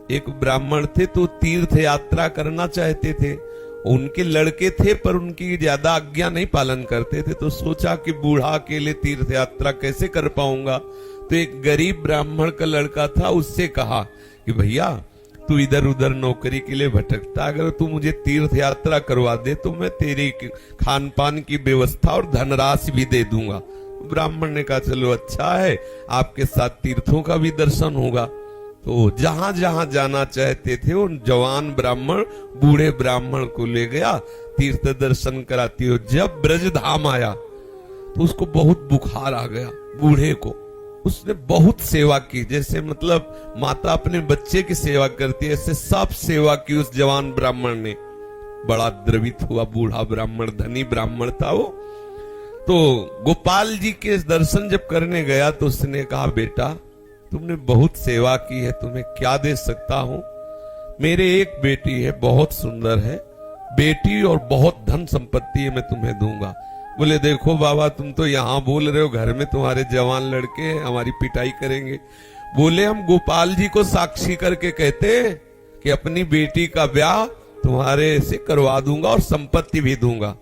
एक ब्राह्मण थे तो तीर्थ यात्रा करना चाहते थे। उनके लड़के थे पर उनकी ज्यादा आज्ञा नहीं पालन करते थे, तो सोचा कि बूढ़ा अकेले तीर्थ यात्रा कैसे कर पाऊंगा। तो एक गरीब ब्राह्मण का लड़का था, उससे कहा कि भैया तू इधर उधर नौकरी के लिए भटकता, अगर तू मुझे तीर्थ यात्रा करवा दे तो मैं तेरी खान पान की व्यवस्था और धनराशि भी दे दूंगा। ब्राह्मण ने कहा चलो अच्छा है, आपके साथ तीर्थों का भी दर्शन होगा। तो जहां जहां जाना चाहते थे उन जवान ब्राह्मण बूढ़े ब्राह्मण को ले गया, तीर्थ दर्शन कराती हो। जब ब्रज धाम आया तो उसको बहुत बुखार आ गया बूढ़े को। उसने बहुत सेवा की, जैसे मतलब माता अपने बच्चे की सेवा करती है, ऐसे सब सेवा की उस जवान ब्राह्मण ने। बड़ा द्रवित हुआ बूढ़ा ब्राह्मण, धनी ब्राह्मण था वो। तो गोपाल जी के दर्शन जब करने गया तो उसने कहा बेटा तुमने बहुत सेवा की है, तुम्हें क्या दे सकता हूं? मेरे एक बेटी है, बहुत सुंदर है बेटी और बहुत धन संपत्ति है, मैं तुम्हें दूंगा। बोले देखो बाबा तुम तो यहाँ बोल रहे हो, घर में तुम्हारे जवान लड़के हैं, हमारी पिटाई करेंगे। बोले हम गोपाल जी को साक्षी करके कहते कि अपनी बेटी का ब्याह तुम्हारे से करवा दूंगा और संपत्ति भी दूंगा।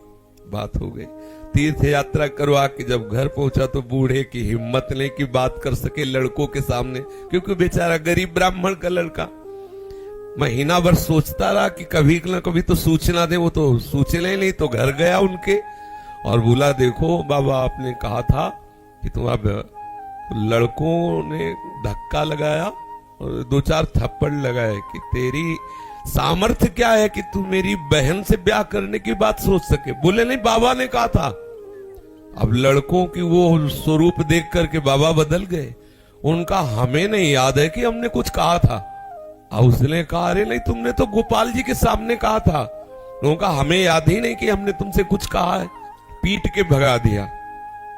बात हो गई। तीर्थ यात्रा करवा के जब घर पहुंचा तो बूढ़े की हिम्मत नहीं कि बात कर सके लड़कों के सामने, क्योंकि बेचारा गरीब ब्राह्मण का लड़का महीना भर सोचता रहा कि कभी न कभी तो सूचना दे। वो तो सूचना ही नहीं, तो घर गया उनके और बोला देखो बाबा आपने कहा था कि तुम्हारे लड़कों ने धक्का लगाया और 2-4 थप्पड़ लगाए कि तेरी सामर्थ्य क्या है कि तू मेरी बहन से ब्याह करने की बात सोच सके। बोले नहीं बाबा ने कहा था। अब लड़कों की वो स्वरूप देख करके बाबा बदल गए। उनका हमें नहीं याद है कि हमने कुछ कहा था। अब उसने कहा अरे नहीं तुमने तो गोपाल जी के सामने कहा था। उनका हमें याद ही नहीं कि हमने तुमसे कुछ कहा है। पीट के भगा दिया।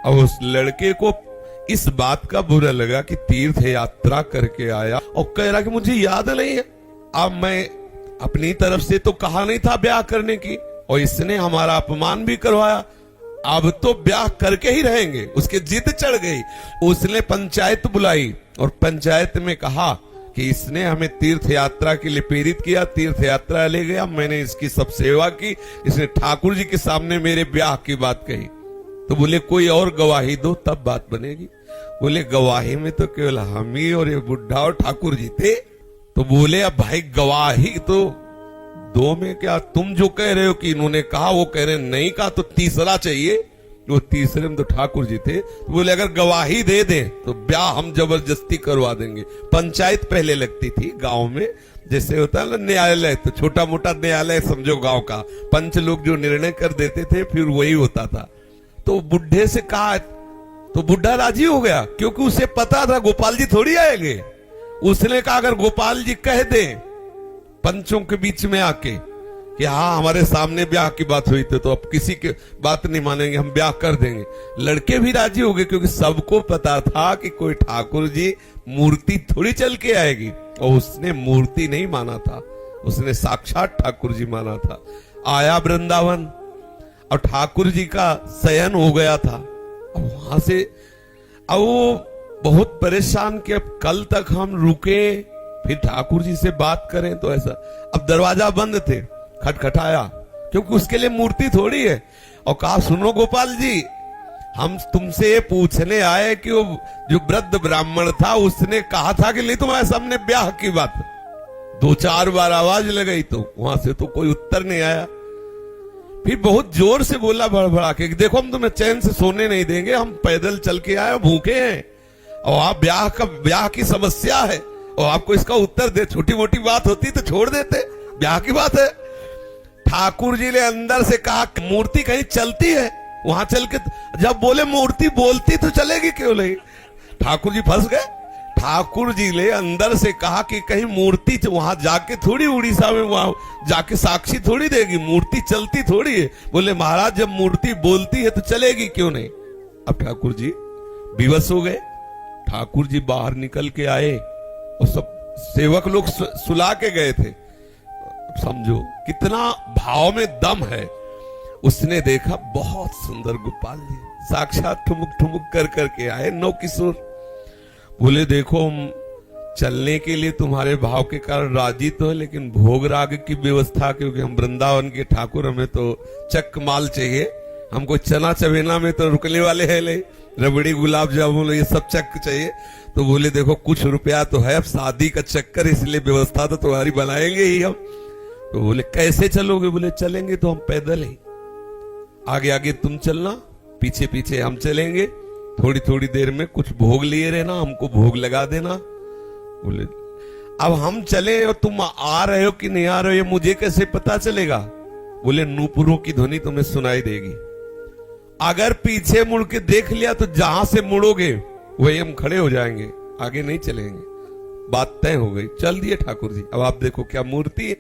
अब उस लड़के को इस बात का बुरा लगा कि तीर्थ यात्रा करके आया और कह रहा कि मुझे याद नहीं है। अब मैं अपनी तरफ से तो कहा नहीं था ब्याह करने की, और इसने हमारा अपमान भी करवाया, अब तो ब्याह करके ही रहेंगे। उसके जिद चढ़ गई। उसने पंचायत बुलाई और पंचायत में कहा कि इसने हमें तीर्थ यात्रा के लिए प्रेरित किया, तीर्थ यात्रा ले गया, मैंने इसकी सब सेवा की, इसने ठाकुर जी के सामने मेरे ब्याह की बात कही। तो बोले कोई और गवाही दो तब बात बनेगी। बोले गवाही में तो केवल हम ही और ये बुढ़ा और ठाकुर जी थे। तो बोले अब भाई गवाही तो दो में क्या, तुम जो कह रहे हो कि इन्होंने कहा वो कह रहे नहीं कहा, तो तीसरा चाहिए। वो तीसरे में तो ठाकुर जी थे। तो बोले अगर गवाही दे दे तो ब्याह हम जबरदस्ती करवा देंगे। पंचायत पहले लगती थी गांव में, जैसे होता है ना न्यायालय, तो छोटा मोटा न्यायालय समझो गांव का। पंच लोग जो निर्णय कर देते थे फिर वही होता था। तो बुढ़े से कहा तो बुढ़ा राजी हो गया, क्योंकि उसे पता था गोपाल जी थोड़ी आएंगे। उसने कहा अगर गोपाल जी कह दे पंचों के बीच में आके कि हाँ हमारे सामने ब्याह की बात हुई थी, तो अब किसी की बात नहीं मानेंगे, हम ब्याह कर देंगे। लड़के भी राजी हो गए, क्योंकि सबको पता था कि कोई ठाकुर जी मूर्ति थोड़ी चल के आएगी। और उसने मूर्ति नहीं माना था, उसने साक्षात ठाकुर जी माना था। आया वृंदावन और ठाकुर जी का शयन हो गया था। अब वहां से अब वो बहुत परेशान कि अब कल तक हम रुके फिर ठाकुर जी से बात करें तो ऐसा। अब दरवाजा बंद थे, खटखटाया, क्योंकि उसके लिए मूर्ति थोड़ी है। और कहा सुनो गोपाल जी हम तुमसे ये पूछने आए कि वो जो वृद्ध ब्राह्मण था उसने कहा था कि नहीं तुम्हारे सामने ब्याह की बात। 2-4 बार आवाज लगाई तो वहां से तो कोई उत्तर नहीं आया। फिर बहुत जोर से बोला भड़बड़ा के देखो हम तुम्हें चैन से सोने नहीं देंगे, हम पैदल चल के आए, भूखे हैं और आप ब्याह की समस्या है और आपको इसका उत्तर दे। छोटी मोटी बात होती तो छोड़ देते, ब्याह की बात है। ठाकुर जी ने अंदर से कहा मूर्ति कहीं चलती है, वहां चल के जब बोले मूर्ति बोलती तो चलेगी क्यों नहीं। ठाकुर जी फंस गए। ठाकुर जी ने अंदर से कहा कि कहीं मूर्ति वहां जाके थोड़ी उड़ीसा में वहां जाके साक्षी थोड़ी देगी, मूर्ति चलती थोड़ी है। बोले महाराज जब मूर्ति बोलती है तो चलेगी क्यों नहीं। अब ठाकुर जी विवश हो गए। ठाकुर जी बाहर निकल के आए और सब सेवक लोग सुला के गए थे। समझो कितना भाव में दम है। उसने देखा बहुत सुंदर गोपाल जी साक्षात ठुमुक ठुमुक कर करके आए, नौ किशोर। बोले देखो हम चलने के लिए तुम्हारे भाव के कारण राजी तो है, लेकिन भोग राग की व्यवस्था, क्योंकि हम वृंदावन के ठाकुर, हमें तो चक माल चाहिए। हमको चना चबेना में तो रुकने वाले है ले, रबड़ी गुलाब जामुन ये सब चक चाहिए। तो बोले देखो कुछ रुपया तो है, अब शादी का चक्कर, इसलिए व्यवस्था तो तुम्हारी बनाएंगे ही हम। तो बोले कैसे चलोगे? बोले चलेंगे तो हम पैदल ही, आगे आगे तुम चलना, पीछे पीछे हम चलेंगे, थोड़ी थोड़ी देर में कुछ भोग लिए रहना, हमको भोग लगा देना। बोले अब हम चले और तुम आ रहे हो कि नहीं आ रहे हो ये मुझे कैसे पता चलेगा? बोले नूपुरों की ध्वनि तुम्हें सुनाई देगी, अगर पीछे मुड़ के देख लिया तो जहां से मुड़ोगे वही हम खड़े हो जाएंगे, आगे नहीं चलेंगे। बात तय हो गई, चल दिए ठाकुर जी। अब आप देखो क्या मूर्ति है।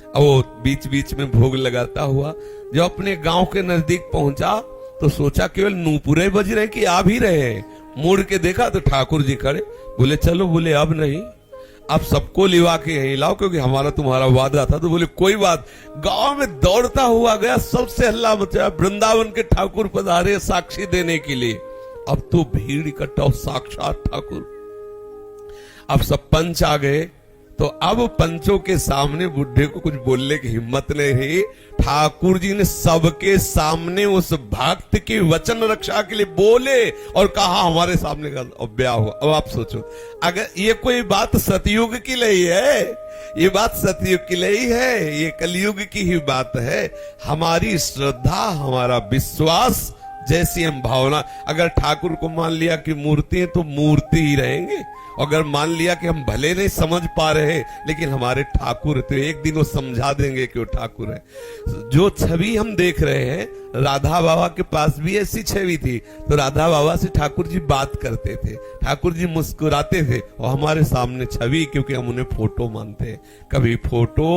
अब वो बीच बीच में भोग लगाता हुआ जब अपने गांव के नजदीक पहुंचा तो सोचा केवल नूपुरे बज रहे कि आ भी रहे हैं। मुड़ के देखा तो ठाकुर जी खड़े। बोले चलो, बोले अब नहीं, अब सबको लिवा के यहीं लाओ, क्योंकि हमारा तुम्हारा वादा था। तो बोले कोई बात। गांव में दौड़ता हुआ गया, सबसे हल्ला मचाया, वृंदावन के ठाकुर पधारे साक्षी देने के लिए। अब तो भीड़ इकट्ठा, साक्षात ठाकुर। अब सब पंच आ गए, तो अब पंचों के सामने बुढ़े को कुछ बोलने की हिम्मत नहीं रही। ठाकुर जी ने सबके सामने उस भक्त की वचन रक्षा के लिए बोले और कहा हमारे सामने का ब्याह हुआ। अब आप सोचो, अगर ये कोई बात सतयुग की नहीं है, ये बात सतयुग की नहीं है, ये कलयुग की ही बात है। हमारी श्रद्धा, हमारा विश्वास, जैसी हम भावना, अगर ठाकुर को मान लिया कि मूर्ति है तो मूर्ति ही रहेंगे। अगर मान लिया कि हम भले नहीं समझ पा रहे लेकिन हमारे ठाकुर, तो एक दिन वो समझा देंगे कि वो ठाकुर है। जो छवि हम देख रहे हैं, राधा बाबा के पास भी ऐसी छवि थी। तो राधा बाबा से ठाकुर जी बात करते थे, ठाकुर जी मुस्कुराते थे, और हमारे सामने छवि, क्योंकि हम उन्हें फोटो मानते हैं। कभी फोटो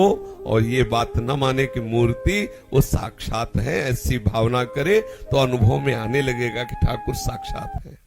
और ये बात न माने कि मूर्ति वो साक्षात है, ऐसी भावना करे तो अनुभव में आने लगेगा कि ठाकुर साक्षात है।